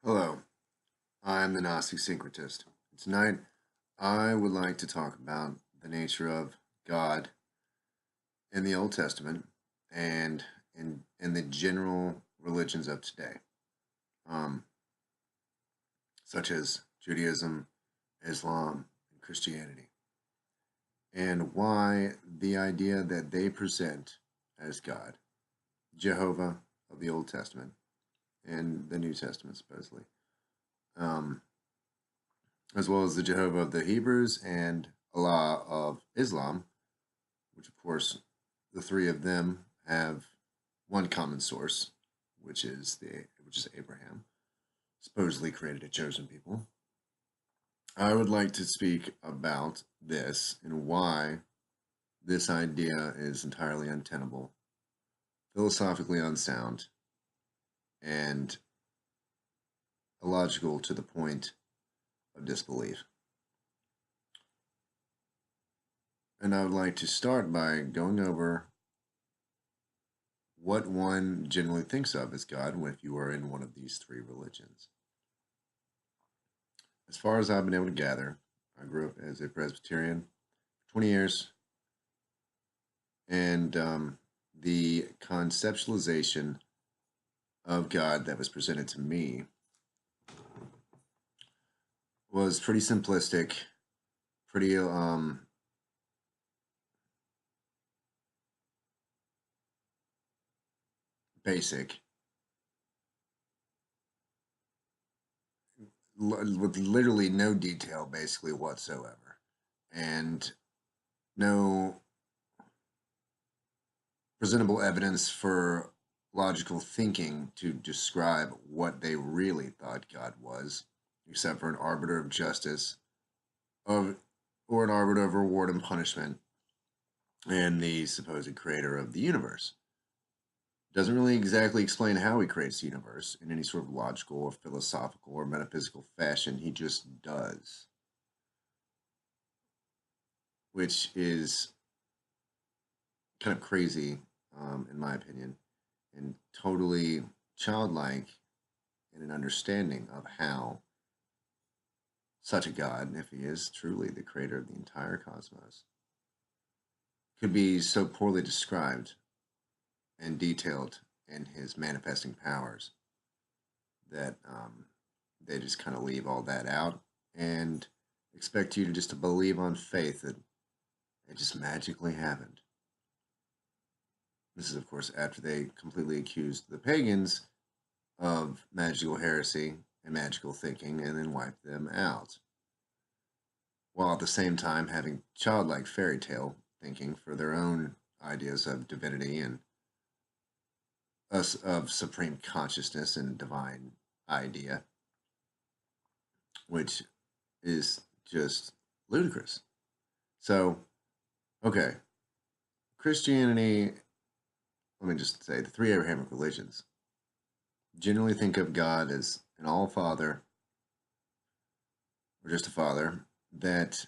Hello, I'm the Gnostic Syncretist. Tonight, I would like to talk about the nature of God in the Old Testament and in the general religions of today, um, such as Judaism, Islam, and Christianity, and why the idea that they present as God, Jehovah of the Old Testament and the New Testament, supposedly, um, as well as the Jehovah of the Hebrews and Allah of Islam, which of course the three of them have one common source, which is Abraham, supposedly created a chosen people. I would like to speak about this and why this idea is entirely untenable, philosophically unsound, and illogical to the point of disbelief. And I would like to start by going over what one generally thinks of as God if you are in one of these three religions. As far as I've been able to gather, I grew up as a Presbyterian for 20 years, and the conceptualization of God that was presented to me was pretty simplistic, pretty basic, with literally no detail basically whatsoever, and no presentable evidence for logical thinking to describe what they really thought God was, except for an arbiter of justice, of or an arbiter of reward and punishment, and the supposed creator of the universe. Doesn't really exactly explain how he creates the universe in any sort of logical or philosophical or metaphysical fashion. He just does, which is kind of crazy, in my opinion, and totally childlike in an understanding of how such a God, if he is truly the creator of the entire cosmos, could be so poorly described and detailed in his manifesting powers that they just kind of leave all that out and expect you to just to believe on faith that it just magically happened. This is, of course, after they completely accused the pagans of magical heresy and magical thinking and then wiped them out, while at the same time having childlike fairy tale thinking for their own ideas of divinity and us of supreme consciousness and divine idea, which is just ludicrous. So, okay, Christianity, let me just say the three Abrahamic religions generally think of God as an all father or just a father that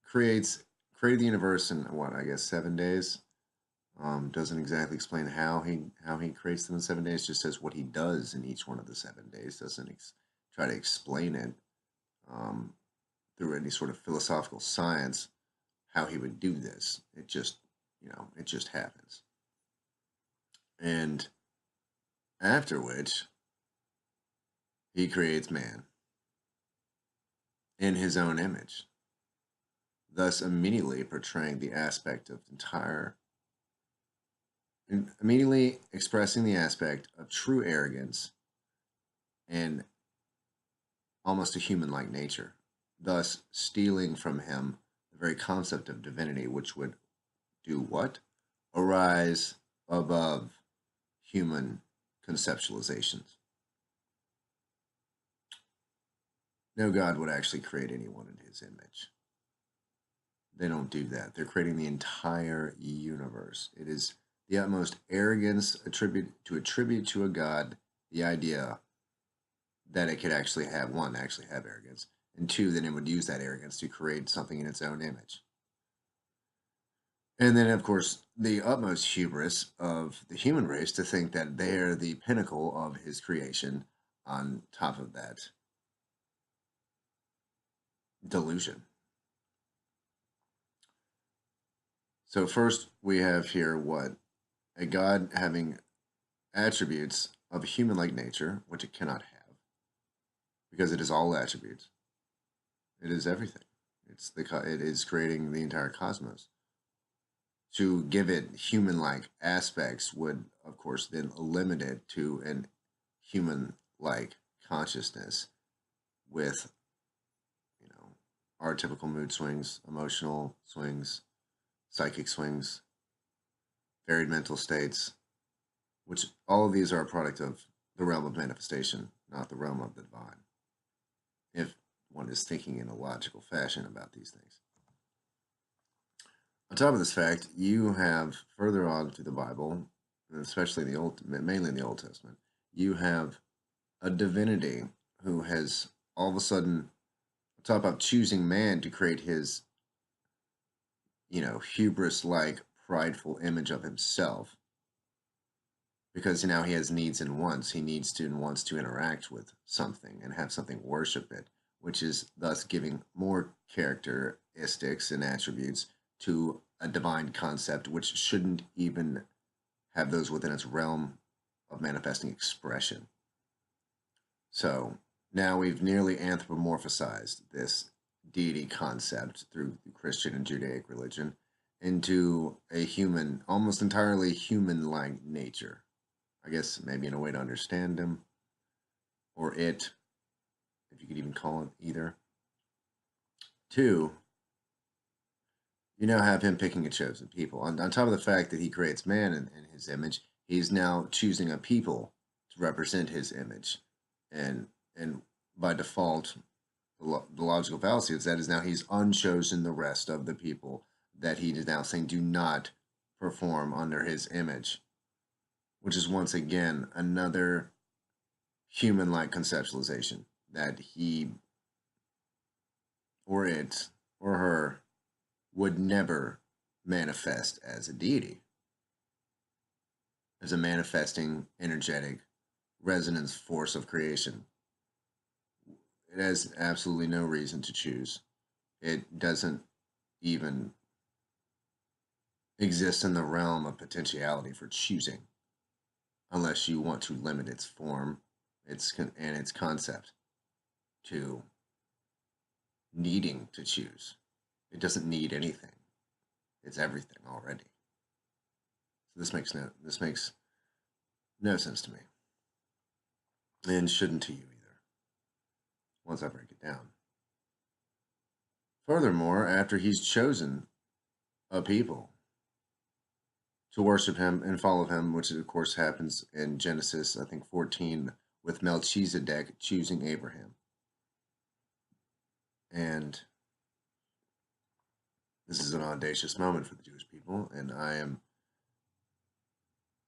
created the universe in what, I guess, 7 days. Doesn't exactly explain how he creates them in 7 days. Just says what he does in each one of the 7 days. Doesn't try to explain it um, through any sort of philosophical science how he would do this. It just it just happens. And after which he creates man in his own image, thus immediately portraying the aspect of immediately expressing the aspect of true arrogance and almost a human-like nature, thus stealing from him the very concept of divinity, which would do what? Arise above human conceptualizations. No God would actually create anyone in his image. They don't do that. They're creating the entire universe. It is the utmost arrogance attribute to a God the idea that it could actually have arrogance, and two, that it would use that arrogance to create something in its own image. And then, of course, the utmost hubris of the human race to think that they're the pinnacle of his creation, on top of that delusion. So first we have here what? A God having attributes of a human-like nature, which it cannot have, because it is all attributes. It is everything. It is creating the entire cosmos. To give it human-like aspects would, of course, then limit it to an human-like consciousness with, our typical mood swings, emotional swings, psychic swings, varied mental states, which all of these are a product of the realm of manifestation, not the realm of the divine, if one is thinking in a logical fashion about these things. On top of this fact, you have further on through the Bible, especially mainly in the Old Testament, you have a divinity who has all of a sudden, on top of choosing man to create his, hubris-like, prideful image of himself, because now he has needs and wants. He needs to and wants to interact with something and have something worship it, which is thus giving more characteristics and attributes to a divine concept, which shouldn't even have those within its realm of manifesting expression. So now we've nearly anthropomorphized this deity concept through Christian and Judaic religion into a human, almost entirely human-like nature. I guess maybe in a way to understand him, or it, if you could even call it either. 2, you now have him picking a chosen people. On top of the fact that he creates man in his image, he's now choosing a people to represent his image. And by default, the logical fallacy is that is now he's unchosen the rest of the people that he is now saying do not perform under his image, which is once again another human-like conceptualization that he or it or her would never manifest as a deity, as a manifesting, energetic, resonance force of creation. It has absolutely no reason to choose. It doesn't even exist in the realm of potentiality for choosing, unless you want to limit its form, and its concept to needing to choose. It doesn't need anything. It's everything already. So this makes no sense to me, and shouldn't to you either, once I break it down. Furthermore, after he's chosen a people to worship him and follow him, which of course happens in Genesis, I think 14, with Melchizedek choosing Abraham. And this is an audacious moment for the Jewish people, and I am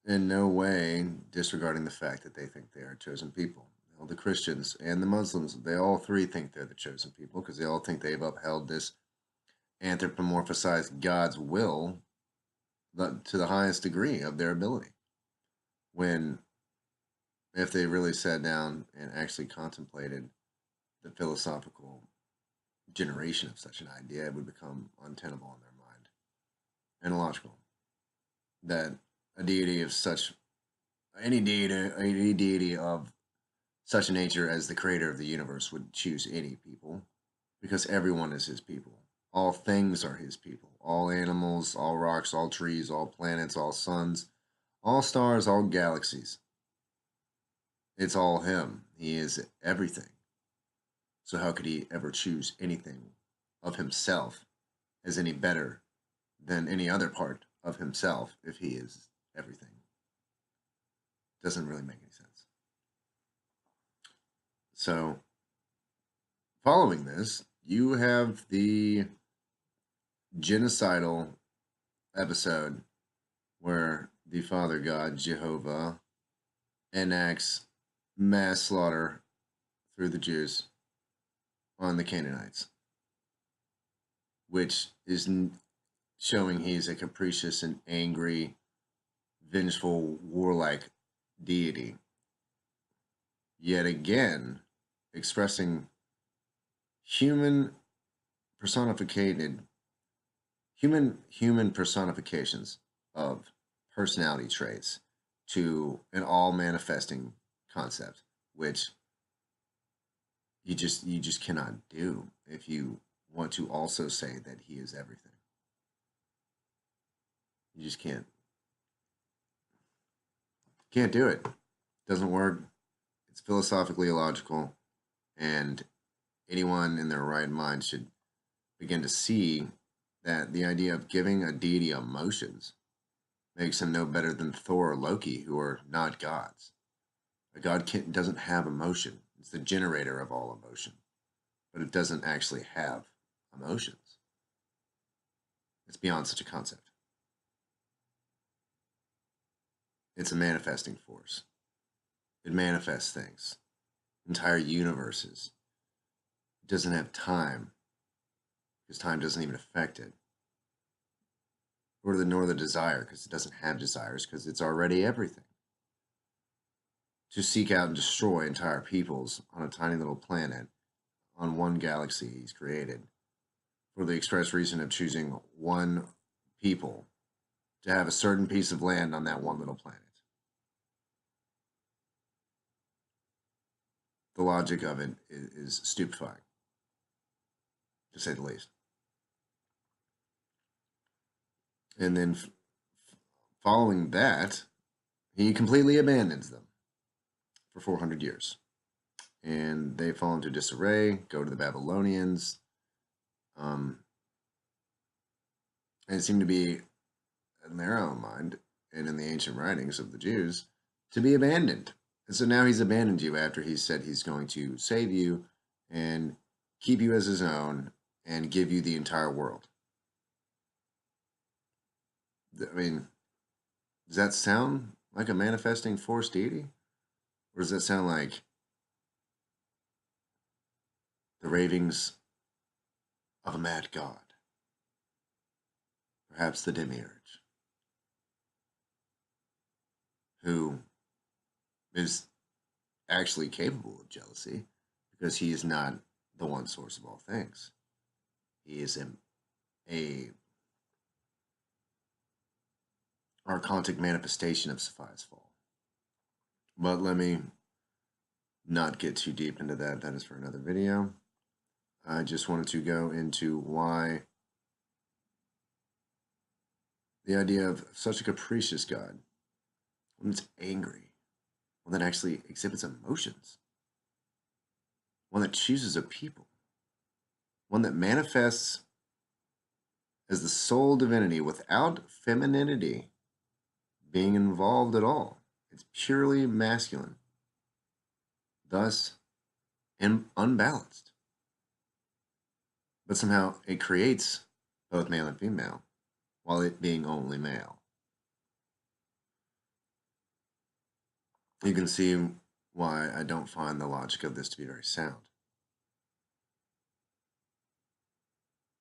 in no way disregarding the fact that they think they are chosen people. All the Christians and the Muslims, they all three think they're the chosen people because they all think they've upheld this anthropomorphized God's will to the highest degree of their ability. When, if they really sat down and actually contemplated the philosophical generation of such an idea, it would become untenable in their mind and illogical. That a deity of such, any deity of such a nature as the creator of the universe would choose any people, because everyone is his people. All things are his people. All animals, all rocks, all trees, all planets, all suns, all stars, all galaxies. It's all him. He is everything. So how could he ever choose anything of himself as any better than any other part of himself if he is everything? Doesn't really make any sense. So, following this, you have the genocidal episode where the Father God, Jehovah, enacts mass slaughter through the Jews on the Canaanites, which is showing he's a capricious and angry, vengeful, warlike deity. yet again expressing human personificated human personifications of personality traits to an all manifesting concept, which you just cannot do if you want to also say that he is everything. You just can't do it. Doesn't work. It's philosophically illogical, and anyone in their right mind should begin to see that the idea of giving a deity emotions makes him no better than Thor or Loki, who are not gods. A god doesn't have emotion. It's the generator of all emotion, but it doesn't actually have emotions. It's beyond such a concept. It's a manifesting force. It manifests things, entire universes. It doesn't have time, because time doesn't even affect it. Nor the desire, because it doesn't have desires, because it's already everything. To seek out and destroy entire peoples on a tiny little planet, on one galaxy he's created, for the express reason of choosing one people to have a certain piece of land on that one little planet. The logic of it is stupefying, to say the least. And then following that, he completely abandons them for 400 years. And they fall into disarray, go to the Babylonians, and it seemed to be, in their own mind, and in the ancient writings of the Jews, to be abandoned. And so now he's abandoned you after he said he's going to save you and keep you as his own and give you the entire world. I mean, does that sound like a manifesting force deity? Or does that sound like the ravings of a mad god? Perhaps the demiurge, who is actually capable of jealousy because he is not the one source of all things. He is a archontic manifestation of Sapphire's fall. But let me not get too deep into that. That is for another video. I just wanted to go into why the idea of such a capricious God, when it's angry, one that actually exhibits emotions, one that chooses a people, one that manifests as the sole divinity without femininity being involved at all. It's purely masculine, thus unbalanced. But somehow it creates both male and female, while it being only male. You can see why I don't find the logic of this to be very sound.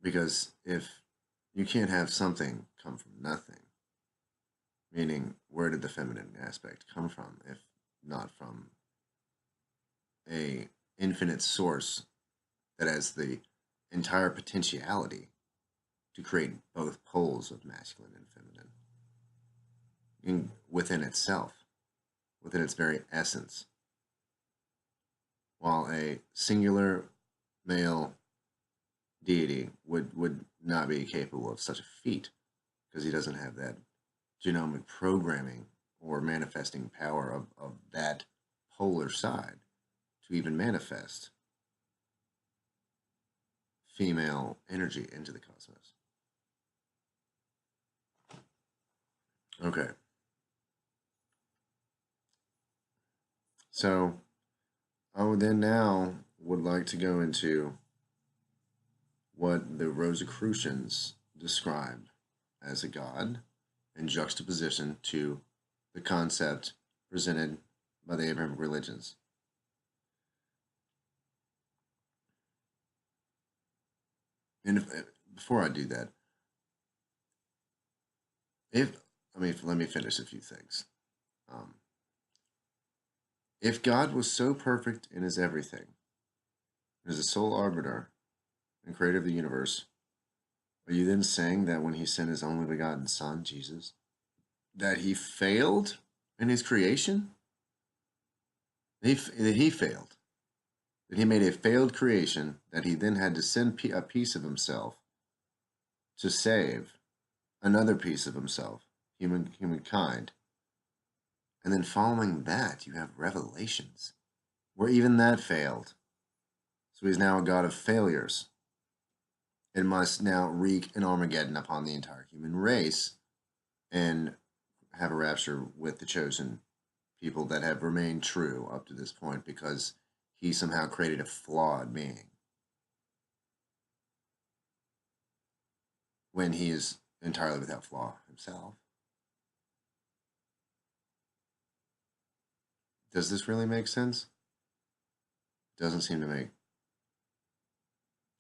Because if you can't have something come from nothing, meaning where did the feminine aspect come from if not from a infinite source that has the entire potentiality to create both poles of masculine and feminine within itself, within its very essence, while a singular male deity would not be capable of such a feat because he doesn't have that genomic programming or manifesting power of that polar side to even manifest female energy into the cosmos. Okay. So I would then now would like to go into what the Rosicrucians describe as a god in juxtaposition to the concept presented by the Abrahamic religions. And before I do that, let me finish a few things. If God was so perfect in his everything, as the sole arbiter and creator of the universe, are you then saying that when he sent his only begotten Son, Jesus, that he failed in his creation? That he failed. That he made a failed creation, that he then had to send a piece of himself to save another piece of himself, humankind. And then following that, you have Revelations, where even that failed. So he's now a God of failures. It must now wreak an Armageddon upon the entire human race and have a rapture with the chosen people that have remained true up to this point, because he somehow created a flawed being when he is entirely without flaw himself. Does this really make sense? It doesn't seem to make.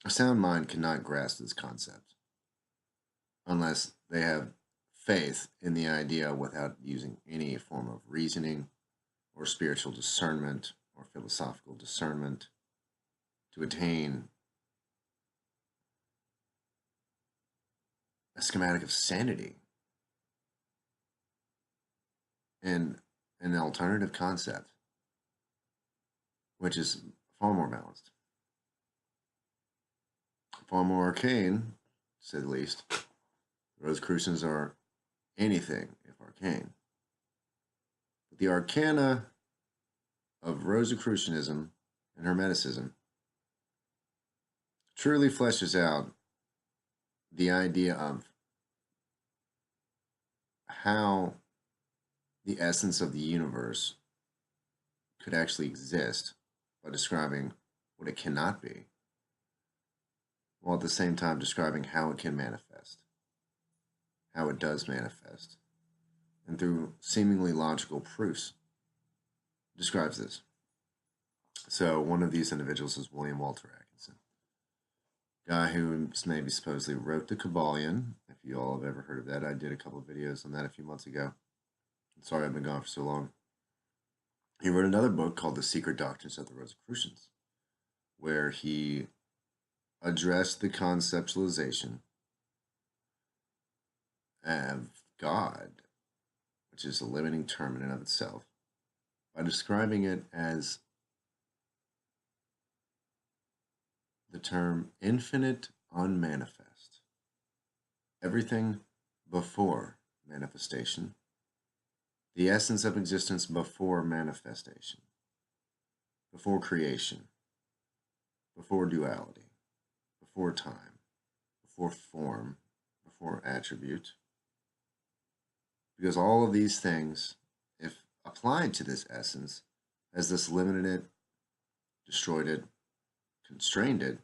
A sound mind cannot grasp this concept unless they have faith in the idea without using any form of reasoning or spiritual discernment or philosophical discernment to attain a schematic of sanity and an alternative concept, which is far more balanced, far more arcane, to say the least. Rosicrucians are anything if arcane. But the arcana of Rosicrucianism and Hermeticism truly fleshes out the idea of how the essence of the universe could actually exist by describing what it cannot be, while at the same time describing how it can manifest, how it does manifest, and through seemingly logical proofs describes this. So one of these individuals is William Walter Atkinson, guy who maybe supposedly wrote the Kabbalion. If you all have ever heard of that, I did a couple of videos on that a few months ago. I'm sorry I've been gone for so long. He wrote another book called The Secret Doctrines of the Rosicrucians, where he addressed the conceptualization of God, which is a limiting term in and of itself, by describing it as the term infinite unmanifest. Everything before manifestation, the essence of existence before manifestation, before creation, before duality, before time, before form, before attribute. Because all of these things, if applied to this essence, has this limited it, destroyed it, constrained it,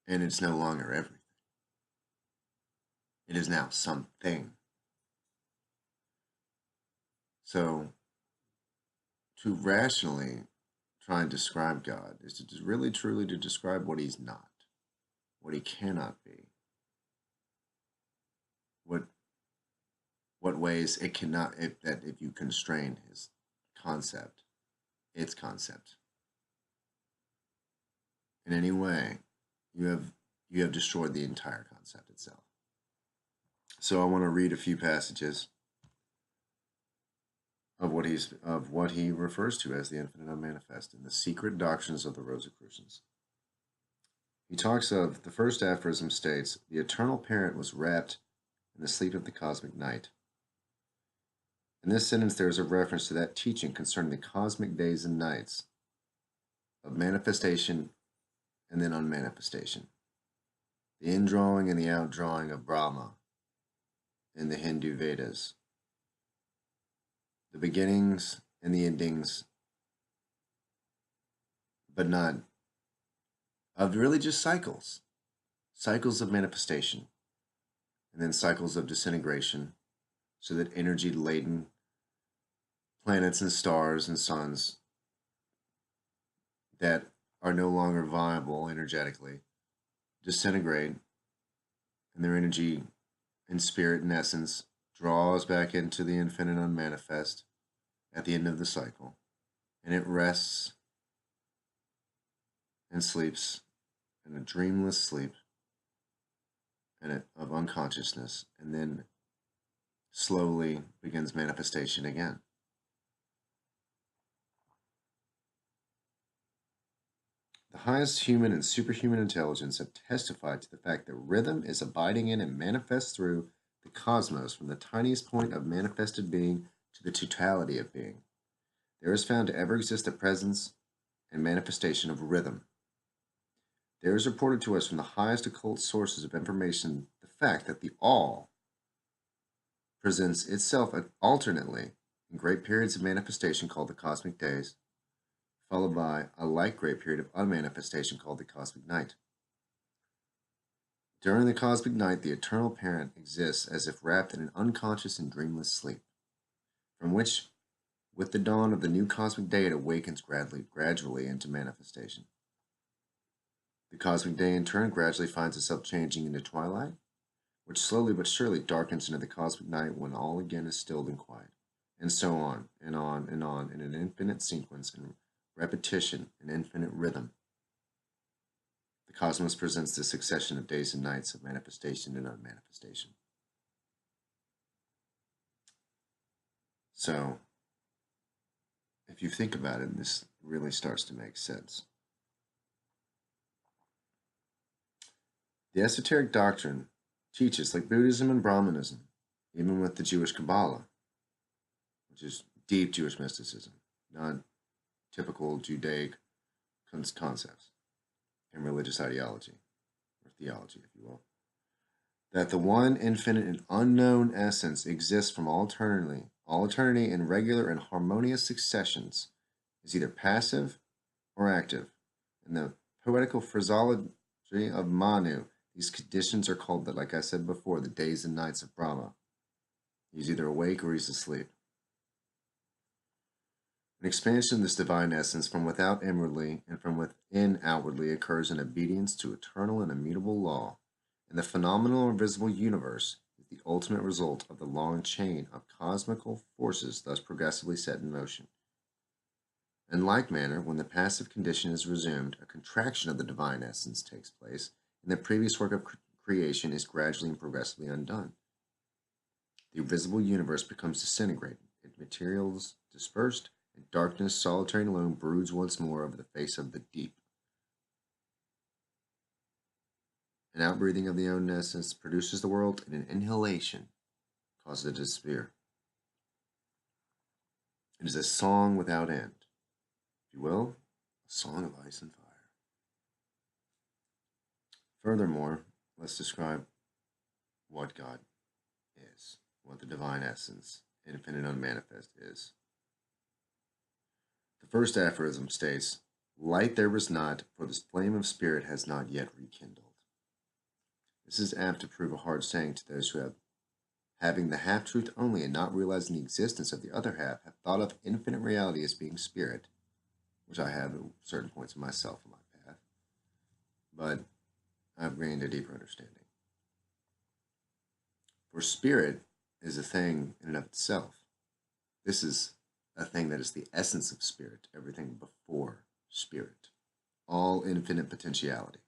and it's no longer everything. It is now something. So, to rationally try and describe God is to really truly to describe what he's not, what he cannot be, what ways it cannot, if you constrain his concept, its concept in any way, you have destroyed the entire concept itself. So I want to read a few passages of what he refers to as the infinite unmanifest in the Secret Doctrines of the Rosicrucians. He talks of, the first aphorism states, the eternal parent was wrapped in the sleep of the cosmic night. In this sentence, there is a reference to that teaching concerning the cosmic days and nights of manifestation and then unmanifestation, the indrawing and the outdrawing of Brahma in the Hindu Vedas, the beginnings and the endings, but not of really just cycles of manifestation, and then cycles of disintegration, so that energy-laden planets and stars and suns that are no longer viable energetically disintegrate, and their energy and spirit and essence draws back into the infinite unmanifest, at the end of the cycle, and it rests and sleeps in a dreamless sleep of unconsciousness, and then slowly begins manifestation again. The highest human and superhuman intelligence have testified to the fact that rhythm is abiding in and manifests through the cosmos from the tiniest point of manifested being to the totality of being. There is found to ever exist a presence and manifestation of rhythm. There is reported to us from the highest occult sources of information the fact that the all presents itself alternately in great periods of manifestation called the cosmic days, followed by a like great period of unmanifestation called the cosmic night. During the cosmic night, the eternal parent exists as if wrapped in an unconscious and dreamless sleep, from which, with the dawn of the new cosmic day, it awakens gradually into manifestation. The cosmic day, in turn, gradually finds itself changing into twilight, which slowly but surely darkens into the cosmic night when all again is stilled and quiet, and so on, and on, and on, in an infinite sequence and repetition and infinite rhythm. The cosmos presents this succession of days and nights of manifestation and unmanifestation. So, if you think about it, this really starts to make sense. The esoteric doctrine teaches, like Buddhism and Brahmanism, even with the Jewish Kabbalah, which is deep Jewish mysticism, not typical Judaic concepts and religious ideology, or theology, if you will, that the one infinite and unknown essence exists from all eternity in regular and harmonious successions, is either passive or active. In the poetical phraseology of Manu, these conditions are called, like I said before, the days and nights of Brahma. He's either awake or he's asleep. An expansion of this divine essence from without inwardly and from within outwardly occurs in obedience to eternal and immutable law, and the phenomenal or visible universe is the ultimate result of the long chain of cosmical forces thus progressively set in motion. In like manner, when the passive condition is resumed, a contraction of the divine essence takes place, and the previous work of creation is gradually and progressively undone. The visible universe becomes disintegrated, its materials dispersed, and darkness, solitary and alone, broods once more over the face of the deep. An outbreathing of the own essence produces the world, and an inhalation causes it to disappear. It is a song without end, if you will, a song of ice and fire. Furthermore, let's describe what God is, what the divine essence, infinite unmanifest, is. The first aphorism states, "Light there was not, for this flame of spirit has not yet rekindled." This is apt to prove a hard saying to those who, having the half-truth only and not realizing the existence of the other half, have thought of infinite reality as being spirit, which I have at certain points in myself in my path, but I've gained a deeper understanding. For spirit is a thing in and of itself. This is a thing that is the essence of spirit, everything before spirit, all infinite potentiality,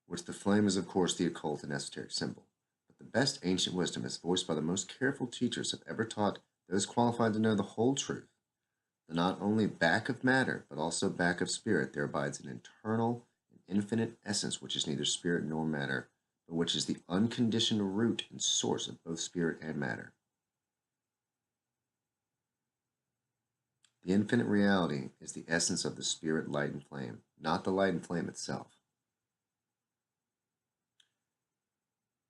which the flame is, of course, the occult and esoteric symbol. But the best ancient wisdom, as voiced by the most careful teachers, have ever taught those qualified to know the whole truth, that not only back of matter, but also back of spirit, there abides an eternal and infinite essence, which is neither spirit nor matter, but which is the unconditioned root and source of both spirit and matter. The infinite reality is the essence of the spirit, light, and flame, not the light and flame itself.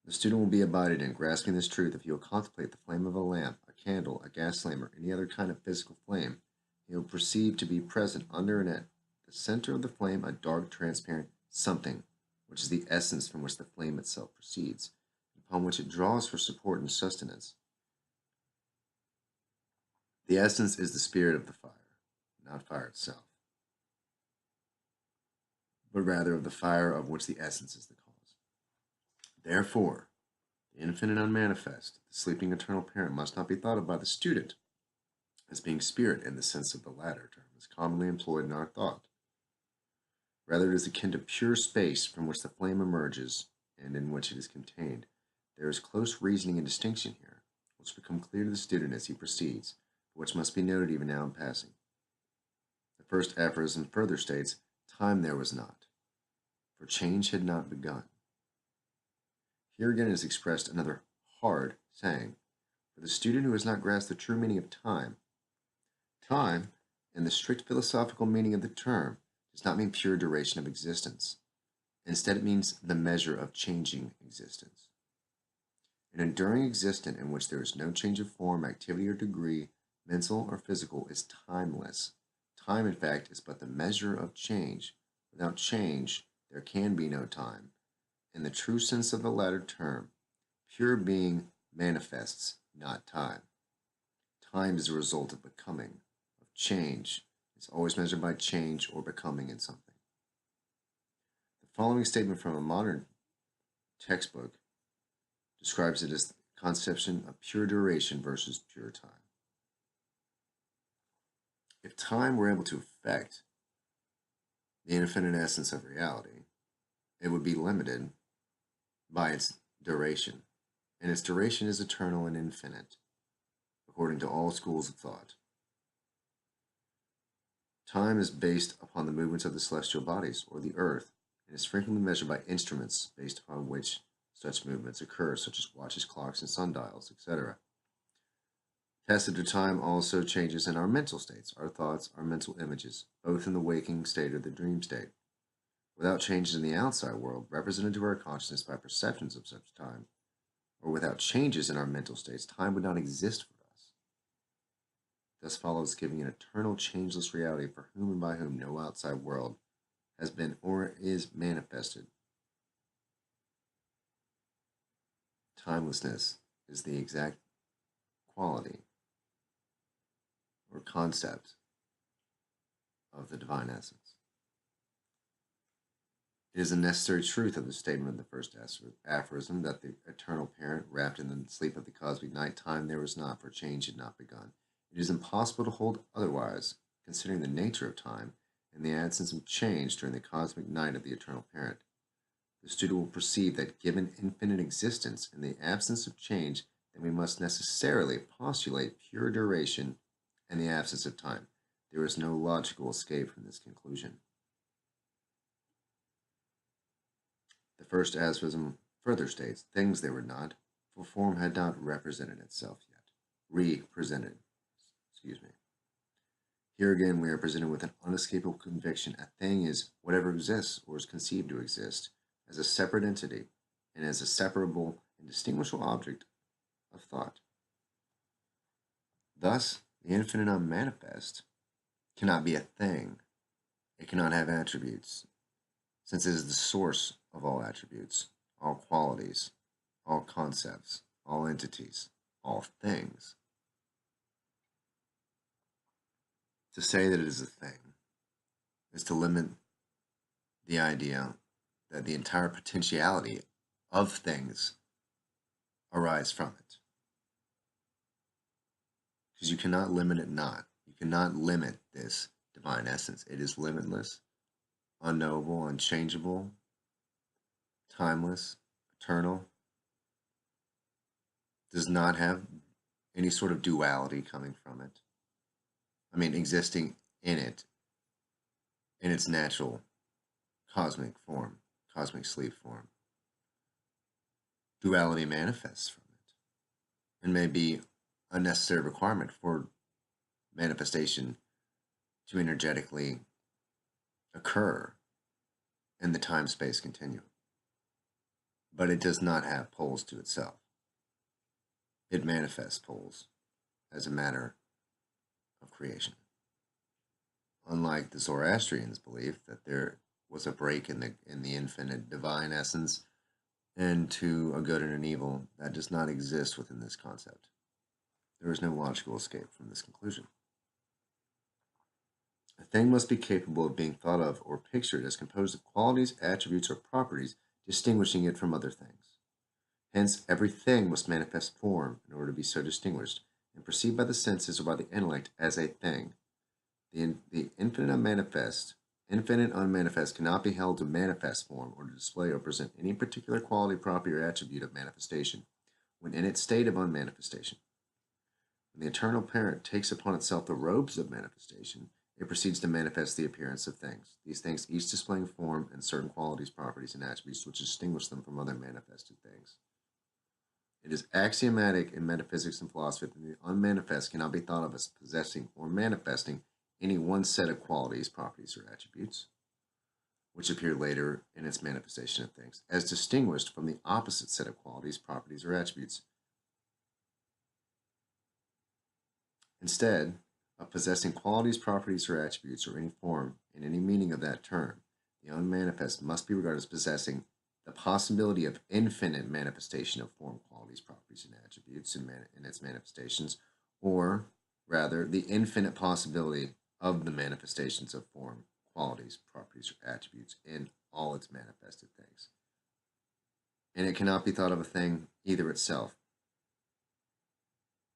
The student will be abided in grasping this truth if he will contemplate the flame of a lamp, a candle, a gas flame, or any other kind of physical flame. He will perceive to be present under and at the center of the flame a dark, transparent something, which is the essence from which the flame itself proceeds, upon which it draws for support and sustenance. The essence is the spirit of the fire, not fire itself, but rather of the fire of which the essence is the cause. Therefore, The infinite unmanifest, the sleeping eternal parent, must not be thought of by the student as being spirit in the sense of the latter term is commonly employed in our thought. Rather, it is akin to pure space from which the flame emerges and in which it is contained. There is close reasoning and distinction here, which become clear to the student as he proceeds, but which must be noted even now in passing. The first aphorism further states, time there was not, for change had not begun. Here again is expressed another hard saying. For the student who has not grasped the true meaning of time, time, in the strict philosophical meaning of the term, does not mean pure duration of existence. Instead, it means the measure of changing existence. An enduring existence in which there is no change of form, activity, or degree, mental or physical, is timeless. Time, in fact, is but the measure of change. Without change, there can be no time. In the true sense of the latter term, pure being manifests, not time. Time is a result of becoming, of change. It's always measured by change or becoming in something. The following statement from a modern textbook describes it as the conception of pure duration versus pure time. If time were able to affect the infinite essence of reality, it would be limited by its duration, and its duration is eternal and infinite, according to all schools of thought. Time is based upon the movements of the celestial bodies, or the earth, and is frequently measured by instruments based upon which such movements occur, such as watches, clocks, and sundials, etc. Passage of time also changes in our mental states, our thoughts, our mental images, both in the waking state or the dream state. Without changes in the outside world, represented to our consciousness by perceptions of such time, or without changes in our mental states, time would not exist for us. Thus follows giving an eternal, changeless reality for whom and by whom no outside world has been or is manifested. Timelessness is the exact quality or concept of the divine essence. It is a necessary truth of the statement of the first aphorism that the eternal parent, wrapped in the sleep of the cosmic night, time there was not, for change had not begun. It is impossible to hold otherwise, considering the nature of time and the absence of change during the cosmic night of the eternal parent. The student will perceive that given infinite existence in the absence of change, then we must necessarily postulate pure duration and the absence of time. There is no logical escape from this conclusion. The first aphorism further states, things they were not, for form had not represented itself yet. Here again, we are presented with an unescapable conviction. A thing is whatever exists or is conceived to exist as a separate entity and as a separable and distinguishable object of thought. Thus, the infinite unmanifest cannot be a thing. It cannot have attributes, since it is the source of all attributes, all qualities, all concepts, all entities, all things. To say that it is a thing is to limit the idea that the entire potentiality of things arise from it. Because you cannot limit it not. You cannot limit this divine essence. It is limitless, unknowable, unchangeable, timeless, eternal, does not have any sort of duality coming from it. I mean, existing in it, in its natural cosmic form, cosmic sleep form. Duality manifests from it and may be a necessary requirement for manifestation to energetically occur in the time-space continuum. But it does not have poles to itself. It manifests poles as a matter of creation. Unlike the Zoroastrians' belief that there was a break in the infinite divine essence into a good and an evil, that does not exist within this concept. There is no logical escape from this conclusion. A thing must be capable of being thought of or pictured as composed of qualities, attributes, or properties distinguishing it from other things. Hence, everything must manifest form in order to be so distinguished, and perceived by the senses or by the intellect as a thing. The infinite unmanifest cannot be held to manifest form or to display or present any particular quality, property, or attribute of manifestation when in its state of unmanifestation. When the eternal parent takes upon itself the robes of manifestation, it proceeds to manifest the appearance of things, these things each displaying form and certain qualities, properties, and attributes which distinguish them from other manifested things. It is axiomatic in metaphysics and philosophy that the unmanifest cannot be thought of as possessing or manifesting any one set of qualities, properties, or attributes, which appear later in its manifestation of things, as distinguished from the opposite set of qualities, properties, or attributes. Instead of possessing qualities, properties, or attributes, or any form in any meaning of that term, the unmanifest must be regarded as possessing the possibility of infinite manifestation of form, qualities, properties, and attributes in its manifestations, or rather, the infinite possibility of the manifestations of form, qualities, properties, or attributes in all its manifested things. And it cannot be thought of a thing either itself.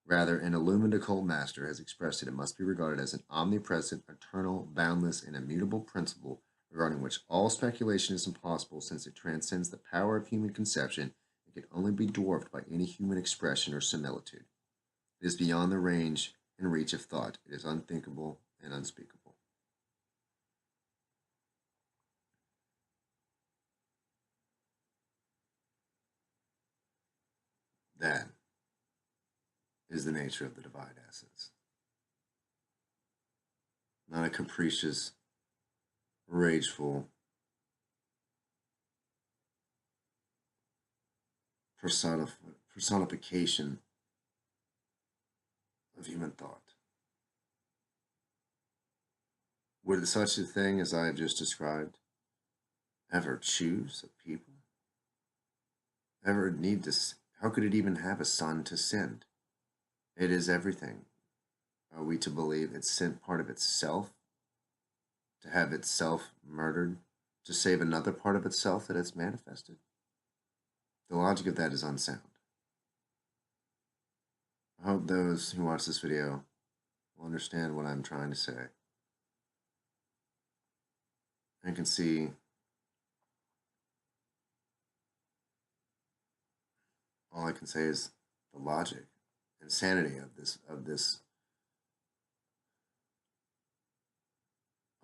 Rather, an illumined occult master has expressed it must be regarded as an omnipresent, eternal, boundless, and immutable principle regarding which all speculation is impossible, since it transcends the power of human conception and can only be dwarfed by any human expression or similitude. It is beyond the range and reach of thought. It is unthinkable and unspeakable. That is the nature of the divine essence. Not a capricious, rageful, personification of human thought. Would such a thing as I have just described ever choose a people? Ever need to? How could it even have a son to send? It is everything. Are we to believe it sent part of itself to have itself murdered to save another part of itself that it's manifested? The logic of that is unsound. I hope those who watch this video will understand what I'm trying to say and can see all I can say is the logic and sanity of this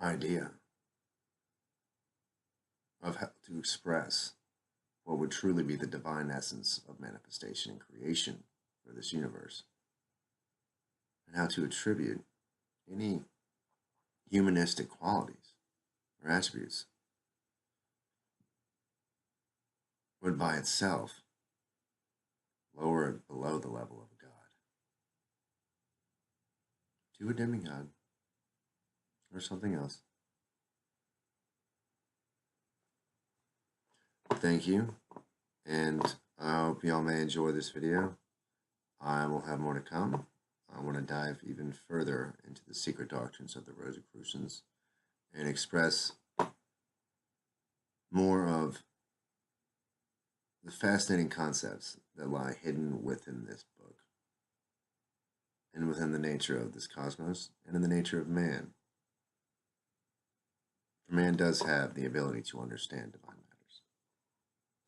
idea of how to express what would truly be the divine essence of manifestation and creation for this universe, and how to attribute any humanistic qualities or attributes would by itself lower it below the level of a god to a demigod or something else. Thank you, and I hope y'all may enjoy this video. I will have more to come. I want to dive even further into the secret doctrines of the Rosicrucians and express more of the fascinating concepts that lie hidden within this book and within the nature of this cosmos and in the nature of man. For man does have the ability to understand divine